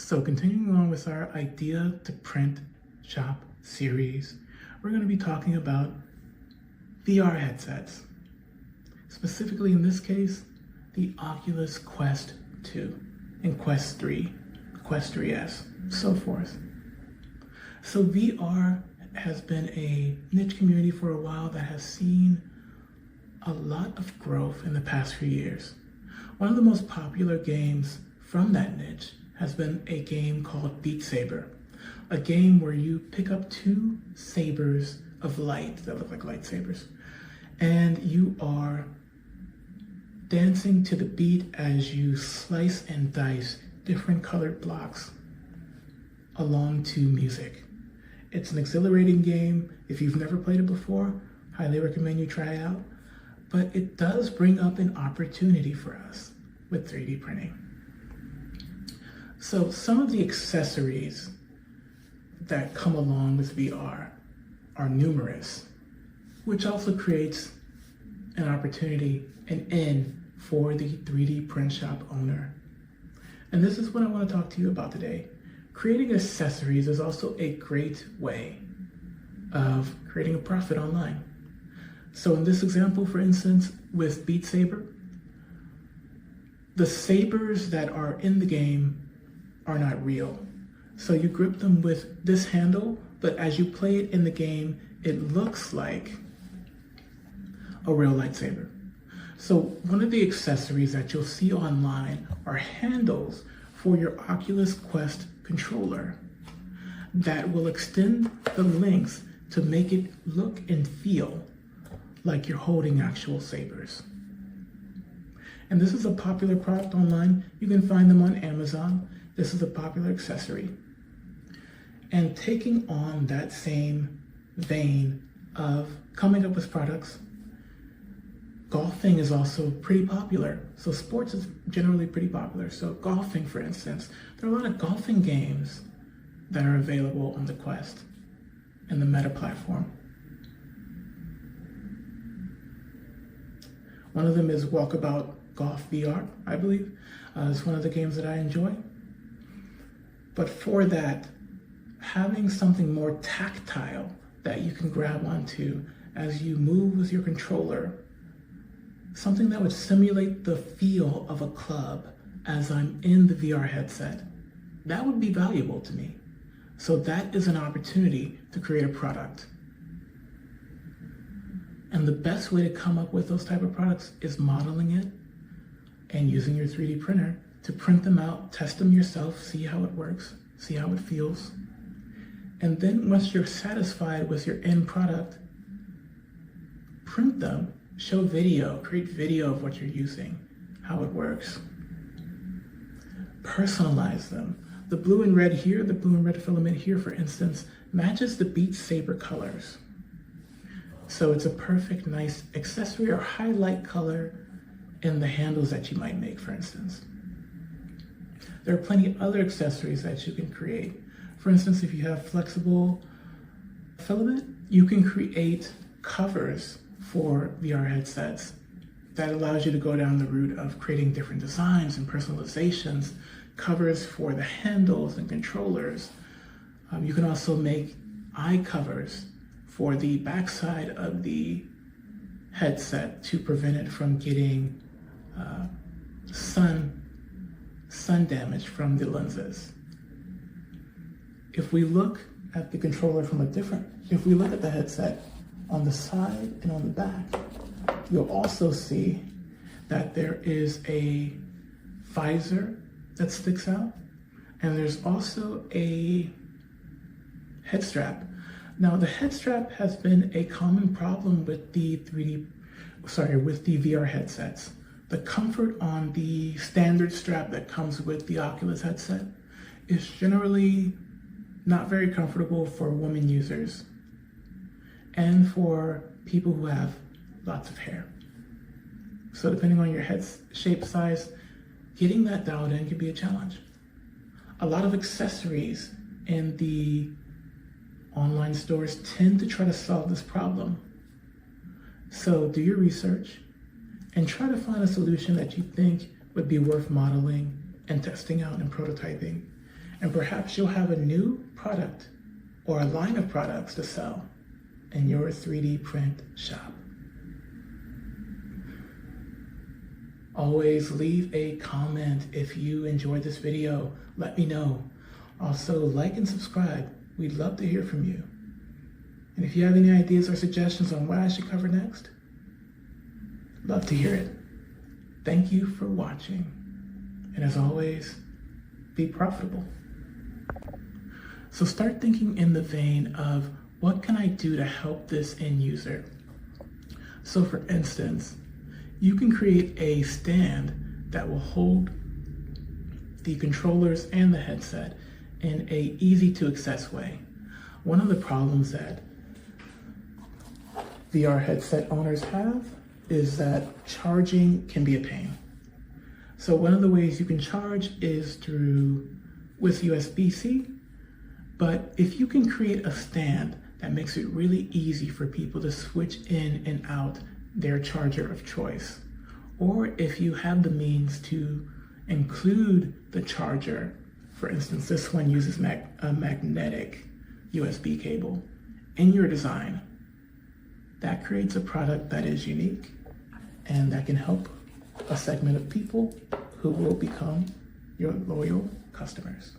So continuing on with our idea to print shop series, we're going to be talking about VR headsets. Specifically in this case, the Oculus Quest 2 and Quest 3, Quest 3S, so forth. So VR has been a niche community for a while that has seen a lot of growth in the past few years. One of the most popular games from that niche has been a game called Beat Saber, a game where you pick up two sabers of light that look like lightsabers, and you are dancing to the beat as you slice and dice different colored blocks along to music. It's an exhilarating game. If you've never played it before, highly recommend you try it out. But it does bring up an opportunity for us with 3D printing. So some of the accessories that come along with VR are numerous, which also creates an opportunity, an in for the 3D print shop owner. And this is what I want to talk to you about today. Creating accessories is also a great way of creating a profit online. So in this example, for instance, with Beat Saber, the sabers that are in the game are not real. So you grip them with this handle, but as you play it in the game, it looks like a real lightsaber. So one of the accessories that you'll see online are handles for your Oculus Quest controller that will extend the links to make it look and feel like you're holding actual sabers. And this is a popular product online. You can find them on Amazon. This is a popular accessory. And taking on that same vein of coming up with products, golfing is also pretty popular. So sports is generally pretty popular. So golfing, for instance, there are a lot of golfing games that are available on the Quest and the Meta platform. One of them is Walkabout Golf VR, I believe. It's one of the games that I enjoy. But for that, having something more tactile that you can grab onto as you move with your controller, something that would simulate the feel of a club as I'm in the VR headset, that would be valuable to me. So that is an opportunity to create a product. And the best way to come up with those type of products is modeling it and using your 3D printer to print them out, test them yourself, see how it works, see how it feels. And then once you're satisfied with your end product, print them, show video, create video of what you're using, how it works. Personalize them. The blue and red here, the blue and red filament here, for instance, matches the Beat Saber colors. So it's a perfect, nice accessory or highlight color in the handles that you might make, for instance. There are plenty of other accessories that you can create. For instance, if you have flexible filament, you can create covers for VR headsets that allows you to go down the route of creating different designs and personalizations, covers for the handles and controllers. You can also make eye covers for the backside of the headset to prevent it from getting sun damage from the lenses. If we look at the controller from if we look at the headset on the side and on the back, you'll also see that there is a visor that sticks out, and there's also a head strap. Now the head strap has been a common problem with the VR headsets. The comfort on the standard strap that comes with the Oculus headset is generally not very comfortable for women users and for people who have lots of hair. So depending on your head shape size, getting that dialed in can be a challenge. A lot of accessories in the online stores tend to try to solve this problem. So do your research and try to find a solution that you think would be worth modeling and testing out and prototyping. and perhaps you'll have a new product or a line of products to sell in your 3D print shop. Always leave a comment if you enjoyed this video. Let me know. Also, like and subscribe. We'd love to hear from you. And if you have any ideas or suggestions on what I should cover next, love to hear it. Thank you for watching. And as always, be profitable. So start thinking in the vein of, what can I do to help this end user? So for instance, you can create a stand that will hold the controllers and the headset in a easy to access way. One of the problems that VR headset owners have is that charging can be a pain. So one of the ways you can charge is with USB-C, but if you can create a stand that makes it really easy for people to switch in and out their charger of choice, or if you have the means to include the charger, for instance, this one uses a magnetic USB cable in your design, that creates a product that is unique and that can help a segment of people who will become your loyal customers.